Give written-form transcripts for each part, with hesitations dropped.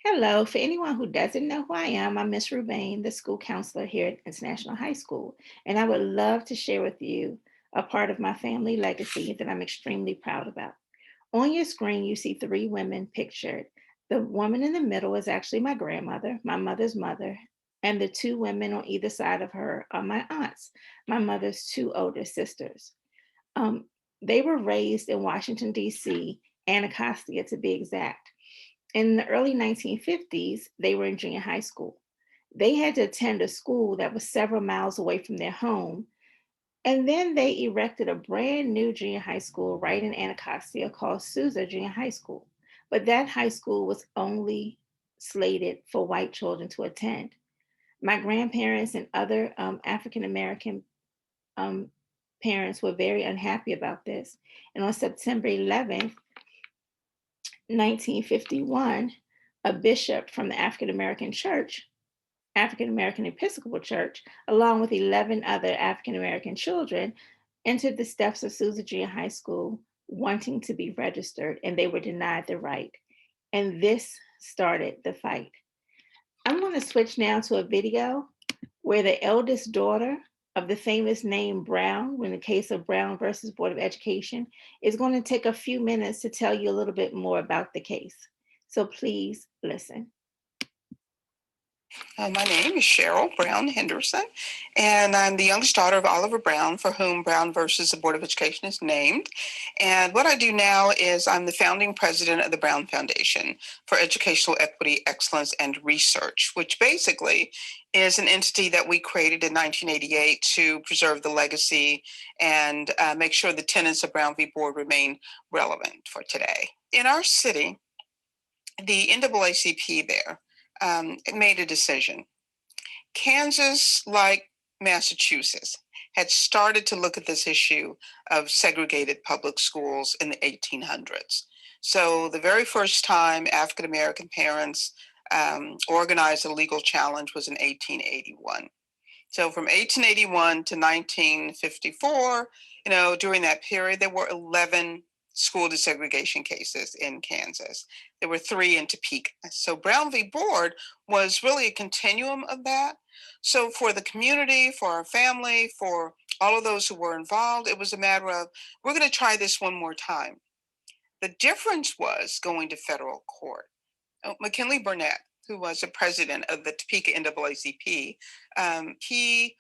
Hello. For anyone who doesn't know who I am, I'm Miss Rubain, the school counselor here at International High School. And I would love to share with you a part of my family legacy that I'm extremely proud about. On your screen, you see three women pictured. The woman in the middle is actually my grandmother, my mother's mother, and the two women on either side of her are my aunts, my mother's two older sisters. Um, they were raised in Washington, D.C., Anacostia to be exact. In the early 1950s, they were in junior high school. They had to attend a school that was several miles away from their home. And then they erected a brand new junior high school right in Anacostia called Sousa Junior High School. But that high school was only slated for white children to attend. My grandparents and other African American um, parents were very unhappy about this. And on September 11th, 1951, a bishop from the African American Church, African American Episcopal Church, along with 11 other African American children, entered the steps of Sousa Junior High School wanting to be registered, and they were denied the right. And this started the fight. I'm going to switch now to a video where the eldest daughter of the famous name Brown, in the case of Brown versus Board of Education, is going to take a few minutes to tell you a little bit more about the case. So please listen. My name is Cheryl Brown Henderson, and I'm the youngest daughter of Oliver Brown, for whom Brown versus the Board of Education is named. And what I do now is I'm the founding president of the Brown Foundation for Educational Equity, Excellence, and Research, which basically is an entity that we created in 1988 to preserve the legacy and make sure the tenets of Brown v. Board remain relevant for today. In our city, the NAACP there made a decision. Kansas, like Massachusetts, had started to look at this issue of segregated public schools in the 1800s. So the very first time African American parents organized a legal challenge was in 1881. So from 1881 to 1954, during that period, there were 11 school desegregation cases in Kansas. There were 3 in Topeka. So Brown v. Board was really a continuum of that. So for the community, for our family, for all of those who were involved, it was a matter of, we're going to try this one more time. The difference was going to federal court. McKinley Burnett, who was the president of the Topeka NAACP, he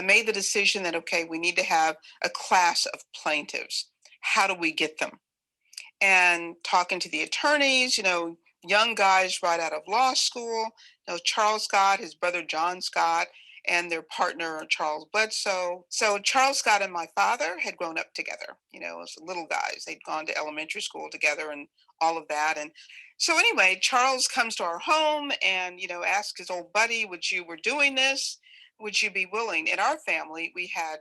made the decision that, okay, we need to have a class of plaintiffs. How do we get them? And talking to the attorneys, young guys right out of law school, Charles Scott, his brother John Scott, and their partner Charles Bledsoe. So Charles Scott and my father had grown up together, as little guys. They'd gone to elementary school together and all of that. And so anyway, Charles comes to our home and, asks his old buddy, we're doing this, would you be willing? In our family, we had,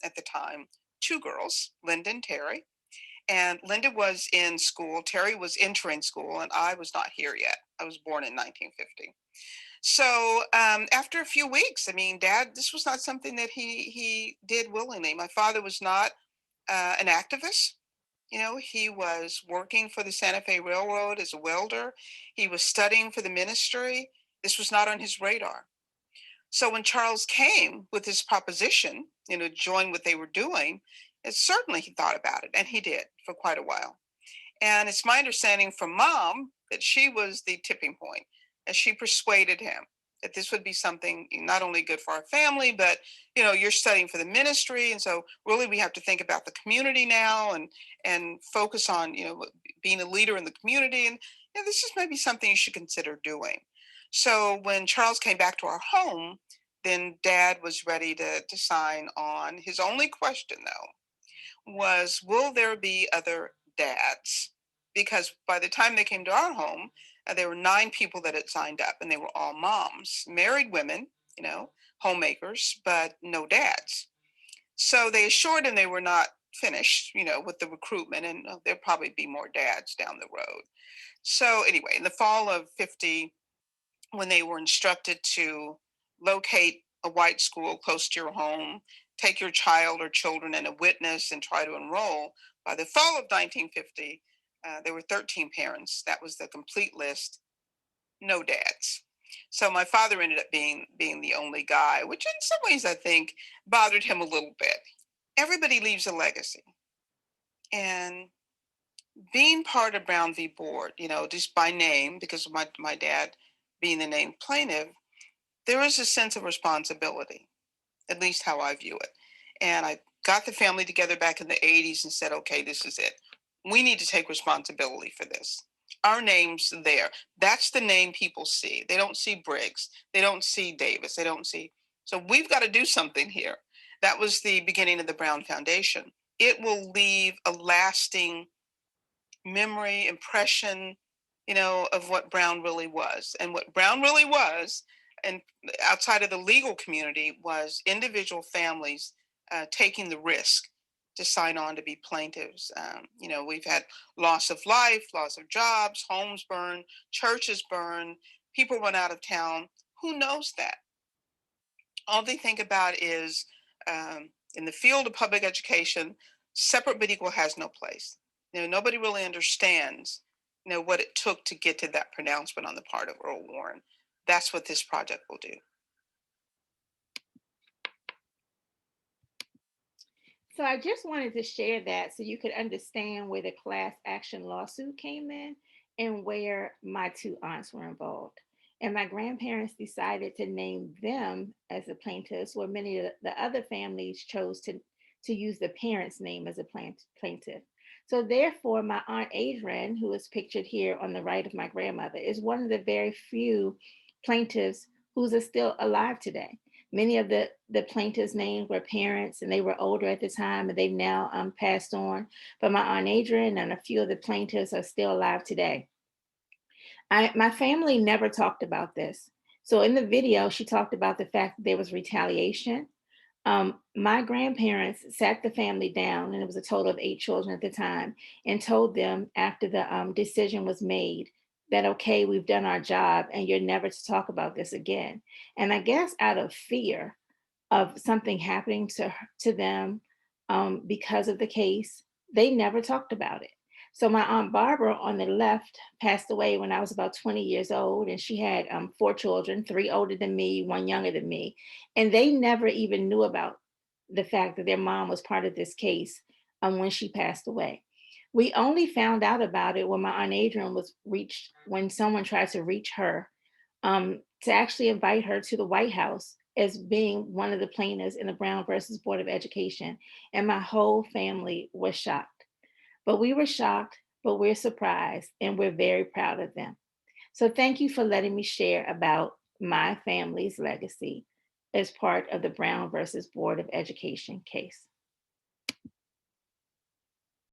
at the time, 2 girls, Linda and Terry. And Linda was in school, Terry was entering school, and I was not here yet. I was born in 1950. So after a few weeks, Dad, this was not something that he did willingly. My father was not an activist. He was working for the Santa Fe Railroad as a welder. He was studying for the ministry. This was not on his radar. So when Charles came with his proposition, to join what they were doing, certainly he thought about it, and he did for quite a while. And it's my understanding from Mom that she was the tipping point, and she persuaded him that this would be something not only good for our family, but you're studying for the ministry, and so really we have to think about the community now and focus on being a leader in the community, and this is maybe something you should consider doing. So when Charles came back to our home, then Dad was ready to sign on. His only question, though, was, will there be other dads? Because by the time they came to our home, there were 9 people that had signed up, and they were all moms, married women, homemakers, but no dads. So they assured him they were not finished, with the recruitment, and there'll probably be more dads down the road. So anyway, in the fall of 50, when they were instructed to locate a white school close to your home, take your child or children and a witness and try to enroll. By the fall of 1950, there were 13 parents. That was the complete list. no dads. So my father ended up being the only guy, which in some ways I think bothered him a little bit. Everybody leaves a legacy. And being part of Brown v. Board, just by name, because of my dad being the named plaintiff, there is a sense of responsibility, at least how I view it. And I got the family together back in the 80s and said, okay, this is it. We need to take responsibility for this. Our name's there. That's the name people see. They don't see Briggs. They don't see Davis. They don't see. So we've got to do something here. That was the beginning of the Brown Foundation. It will leave a lasting memory, impression, of what Brown really was. And what Brown really was, and outside of the legal community, was individual families taking the risk to sign on to be plaintiffs. We've had loss of life, loss of jobs, homes burned, churches burned, people run out of town. Who knows that? All they think about is in the field of public education, separate but equal has no place. Nobody really understands, what it took to get to that pronouncement on the part of Earl Warren. That's what this project will do. So I just wanted to share that so you could understand where the class action lawsuit came in and where my two aunts were involved. And my grandparents decided to name them as the plaintiffs, where many of the other families chose to use the parents' name as a plaintiff. So therefore, my aunt Adrian, who is pictured here on the right of my grandmother, is one of the very few plaintiffs who's still alive today. Many of the plaintiffs' names were parents, and they were older at the time, and they've now passed on. But my aunt Adrian and a few of the plaintiffs are still alive today. My family never talked about this. So in the video, she talked about the fact that there was retaliation. My grandparents sat the family down, and it was a total of 8 children at the time, and told them after the decision was made that, okay, we've done our job and you're never to talk about this again. And I guess out of fear of something happening to them because of the case, they never talked about it. So my aunt Barbara on the left passed away when I was about 20 years old, and she had 4 children, 3 older than me, 1 younger than me, and they never even knew about the fact that their mom was part of this case when she passed away. We only found out about it when my aunt Adrian was reached, when someone tried to reach her to actually invite her to the White House as being one of the plaintiffs in the Brown versus Board of Education. And my whole family was shocked. But we were shocked, but we're surprised, and we're very proud of them. So thank you for letting me share about my family's legacy as part of the Brown versus Board of Education case.